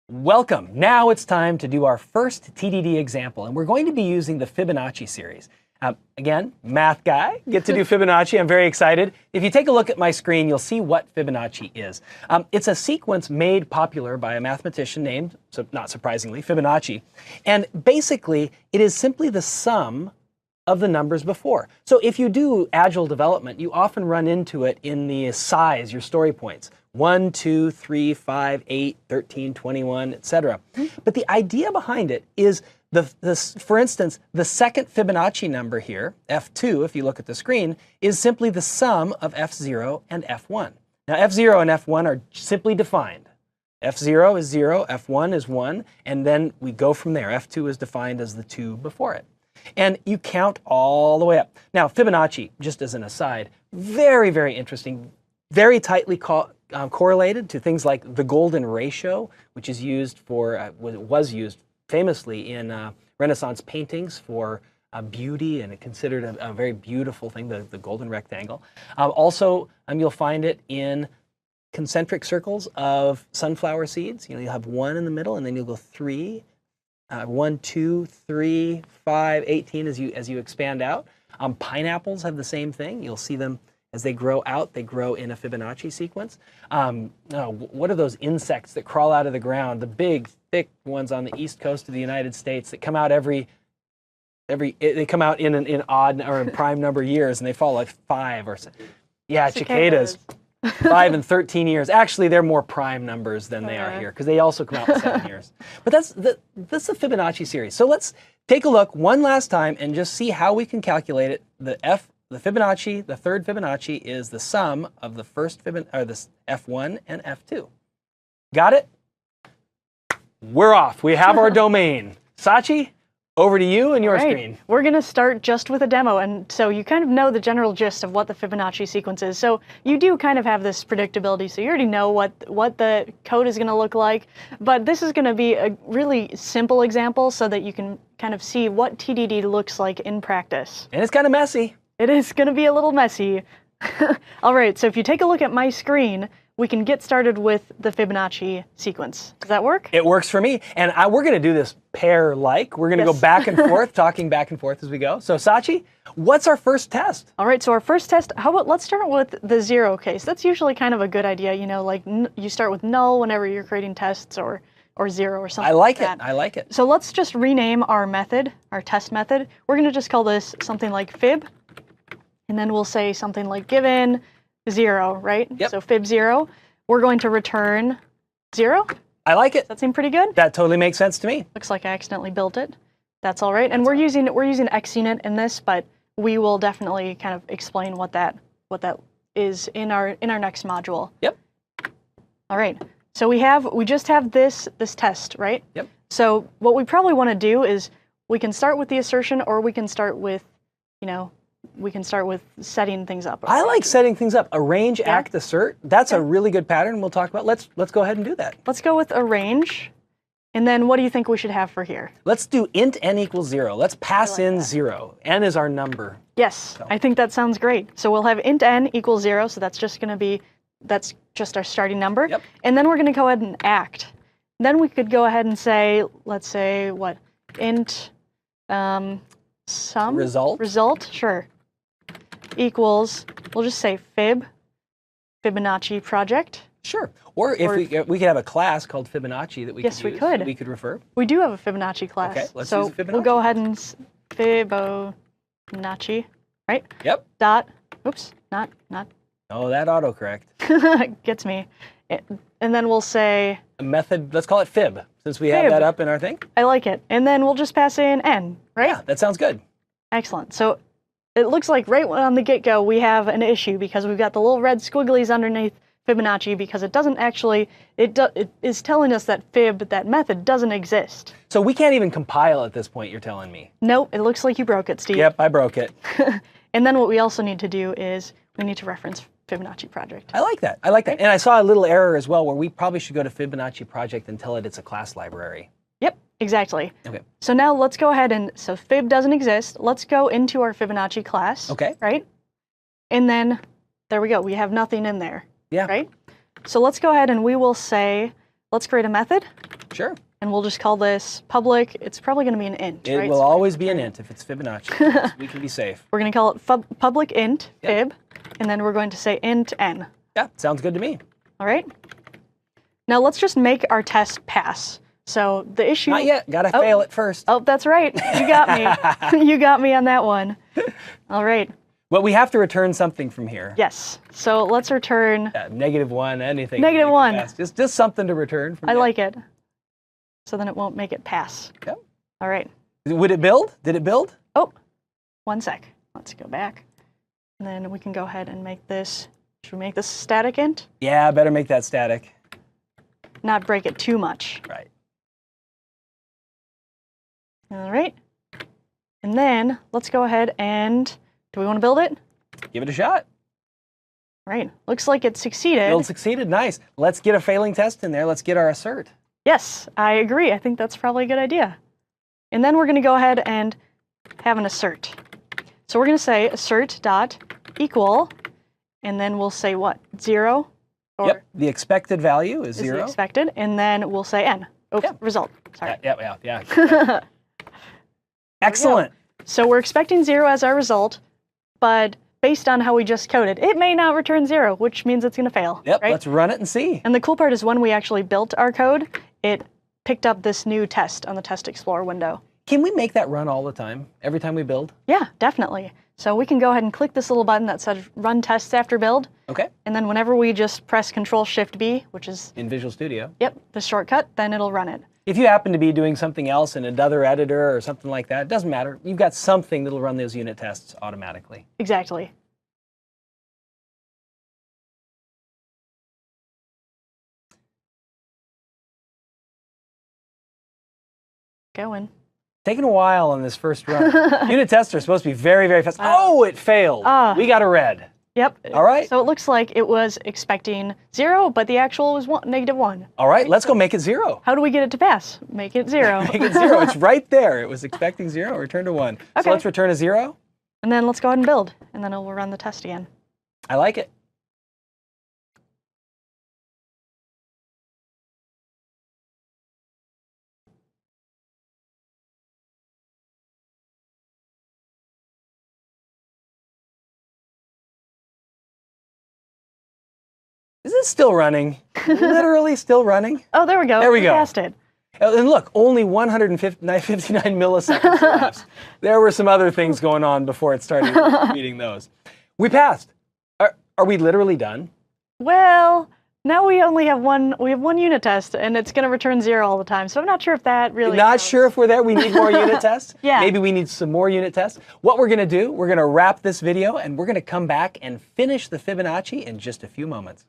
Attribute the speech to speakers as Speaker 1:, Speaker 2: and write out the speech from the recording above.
Speaker 1: Welcome. Now it's time to do our first TDD example, and we're going to be using the Fibonacci series. Again, math guy, get to do Fibonacci. I'm very excited. If you take a look at my screen, you'll see what Fibonacci is. It's a sequence made popular by a mathematician named, so not surprisingly, Fibonacci. And basically, it is simply the sum of the numbers before. So if you do agile development, you often run into it in the size, your story points. 1, 2, 3, 5, 8, 13, 21, etc. But the idea behind it is, for instance, the second Fibonacci number here, F2, if you look at the screen, is simply the sum of F0 and F1. Now, F0 and F1 are simply defined. F0 is 0, F1 is 1, and then we go from there. F2 is defined as the 2 before it. And you count all the way up. Now, Fibonacci, just as an aside, very, very interesting, very tightly correlated to things like the golden ratio, which is used for, was used famously in Renaissance paintings for beauty, and it considered a very beautiful thing, the golden rectangle. Also, you'll find it in concentric circles of sunflower seeds. You'll have 1 in the middle, and then you'll go 3, 1, 2, 3, 5, 18 as you expand out. Pineapples have the same thing. You'll see them as they grow out, they grow in a Fibonacci sequence. What are those insects that crawl out of the ground? The big, thick ones on the east coast of the United States that come out they come out in odd or in prime number years, and they fall like 5 or so. Yeah, cicadas. 5 and 13 years. Actually, they're more prime numbers than they are here, because they also come out in 7 years. But that's the Fibonacci series. So let's take a look one last time and just see how we can calculate it. The Fibonacci, the third Fibonacci, is the sum of the first this F1 and F2. Got it? We're off. We have our domain. Sachi, over to you and your screen.
Speaker 2: We're going to start just with a demo, and so you kind of know the general gist of what the Fibonacci sequence is. So you do kind of have this predictability, so you already know what the code is going to look like. But this is going to be a really simple example so that you can kind of see what TDD looks like in practice.
Speaker 1: And it's kind of messy.
Speaker 2: It is going to be a little messy. All right, so if you take a look at my screen, we can get started with the Fibonacci sequence. Does that work?
Speaker 1: It works for me. And we're going to do this pair-like. We're going to go back and forth, talking back and forth as we go. So Sachi, what's our first test?
Speaker 2: All right, so our first test, how about let's start with the 0 case. That's usually kind of a good idea. You know, like you start with null whenever you're creating tests, or 0 or something like that.
Speaker 1: I like it.
Speaker 2: So let's just rename our method, our test method. We're going to just call this something like fib. And then we'll say something like given 0, right?
Speaker 1: Yep.
Speaker 2: So fib 0, we're going to return 0.
Speaker 1: I like it.
Speaker 2: Does that seem pretty good?
Speaker 1: That totally makes sense to me.
Speaker 2: Looks like I accidentally built it. That's all right. And we're using XUnit in this, but we will definitely kind of explain what that is in our next module.
Speaker 1: Yep.
Speaker 2: All right. So we just have this test, right?
Speaker 1: Yep.
Speaker 2: So what we probably want to do is we can start with the assertion, or we can start with, setting things up.
Speaker 1: I like setting things up. Arrange, act, assert. That's a really good pattern we'll talk about. Let's go ahead and do that.
Speaker 2: Let's go with arrange. And then what do you think we should have for here?
Speaker 1: Let's do int n equals 0. Let's pass in 0. N is our number.
Speaker 2: Yes, I think that sounds great. So we'll have int n equals 0. So that's just our starting number.
Speaker 1: Yep.
Speaker 2: And then we're going to go ahead and act. Then we could go ahead and say, let's say what? Int sum? Result, sure. Equals, we'll just say Fibonacci project.
Speaker 1: Sure. Or if we could have a class called Fibonacci that we could use.
Speaker 2: Yes, we could.
Speaker 1: We could refer.
Speaker 2: We do have a Fibonacci class.
Speaker 1: Okay, let's
Speaker 2: so
Speaker 1: use Fibonacci.
Speaker 2: We'll go ahead and Fibonacci, right?
Speaker 1: Yep.
Speaker 2: Dot, oops, not.
Speaker 1: Oh, that autocorrect.
Speaker 2: Gets me. And then we'll say
Speaker 1: a method, let's call it fib, since we have that up in our thing.
Speaker 2: I like it. And then we'll just pass in n, right?
Speaker 1: Yeah, that sounds good.
Speaker 2: Excellent. So it looks like right on the get-go we have an issue, because we've got the little red squigglies underneath Fibonacci, because it doesn't actually, it is telling us that that method doesn't exist.
Speaker 1: So we can't even compile at this point, you're telling me?
Speaker 2: Nope, it looks like you broke it, Steve.
Speaker 1: Yep, I broke it.
Speaker 2: And then what we also need to do is we need to reference Fibonacci project.
Speaker 1: I like that. I like that. And I saw a little error as well, where we probably should go to Fibonacci project and tell it it's a class library.
Speaker 2: Yep, exactly.
Speaker 1: Okay.
Speaker 2: So now let's go ahead and, so fib doesn't exist. Let's go into our Fibonacci class.
Speaker 1: Okay.
Speaker 2: Right? And then, there we go. We have nothing in there.
Speaker 1: Yeah.
Speaker 2: Right? So let's go ahead and we will say, let's create a method.
Speaker 1: Sure.
Speaker 2: And we'll just call this public. It's probably going to be an int,
Speaker 1: It
Speaker 2: right?
Speaker 1: will
Speaker 2: So
Speaker 1: always be an int if it's Fibonacci. We can be safe.
Speaker 2: we're going to call it public int,
Speaker 1: Yep.
Speaker 2: fib, and then we're going to say int n.
Speaker 1: Yeah, sounds good to me.
Speaker 2: All right? Now let's just make our test pass. So the issue...
Speaker 1: Not yet. Got to fail it first.
Speaker 2: Oh, that's right. You got me. You got me on that one. All right.
Speaker 1: But we have to return something from here.
Speaker 2: Yes. So let's return...
Speaker 1: -1, anything.
Speaker 2: Negative 1.
Speaker 1: Just something to return from
Speaker 2: I
Speaker 1: there.
Speaker 2: like it. So then it won't make it pass.
Speaker 1: Yep.
Speaker 2: All right.
Speaker 1: Would it build? Did it build?
Speaker 2: Oh, 1 sec. Let's go back. And then we can go ahead and make this... Should we make this static int?
Speaker 1: Yeah, better make that static.
Speaker 2: Not break it too much.
Speaker 1: Right.
Speaker 2: All right. And then let's go ahead and... Do we want to build it?
Speaker 1: Give it a shot.
Speaker 2: Right. Looks like it succeeded.
Speaker 1: Build succeeded. Nice. Let's get a failing test in there. Let's get our assert.
Speaker 2: Yes, I agree. I think that's probably a good idea. And then we're going to go ahead and have an assert. So we're going to say assert dot equal, and then we'll say what? 0? Or
Speaker 1: Yep. The expected value is
Speaker 2: is
Speaker 1: 0.
Speaker 2: the expected, and then we'll say n. Oops,
Speaker 1: Yep.
Speaker 2: result. Sorry.
Speaker 1: Yeah. Excellent.
Speaker 2: So we're expecting 0 as our result, but based on how we just coded, it may not return 0, which means it's going to fail.
Speaker 1: Yep.
Speaker 2: Right?
Speaker 1: Let's run it and see.
Speaker 2: And the cool part is when we actually built our code, it picked up this new test on the Test Explorer window.
Speaker 1: Can we make that run all the time? Every time we build?
Speaker 2: Yeah, definitely. So we can go ahead and click this little button that says Run Tests After Build,
Speaker 1: Okay.
Speaker 2: and then whenever we just press Control-Shift-B, which is,
Speaker 1: In Visual Studio.
Speaker 2: yep, the shortcut, then it'll run it.
Speaker 1: If you happen to be doing something else in another editor or something like that, it doesn't matter. You've got something that'll run those unit tests automatically.
Speaker 2: Exactly. Going.
Speaker 1: Taking a while on this first run. Unit tests are supposed to be very, very fast. Oh, it failed. We got a red.
Speaker 2: Yep.
Speaker 1: All right.
Speaker 2: So it looks like it was expecting 0, but the actual was -1.
Speaker 1: All right, let's go make it 0.
Speaker 2: How do we get it to pass? Make it 0.
Speaker 1: Make it 0. It's right there. It was expecting 0, return to 1.
Speaker 2: Okay.
Speaker 1: So let's return a 0.
Speaker 2: And then let's go ahead and build, and then we'll run the test again.
Speaker 1: I like it. Is this still running? Literally still running?
Speaker 2: Oh, there we go.
Speaker 1: There we go.
Speaker 2: Passed it.
Speaker 1: And look, only 159 milliseconds elapsed. There were some other things going on before it started reading those. We passed. Are we literally done?
Speaker 2: Well, now we only have one. We have one unit test, and it's going to return 0 all the time. So I'm not sure if that really.
Speaker 1: Not
Speaker 2: counts.
Speaker 1: sure if we're there. We need more unit tests.
Speaker 2: Yeah.
Speaker 1: Maybe we need some more unit tests. What we're going to do, we're going to wrap this video, and we're going to come back and finish the Fibonacci in just a few moments.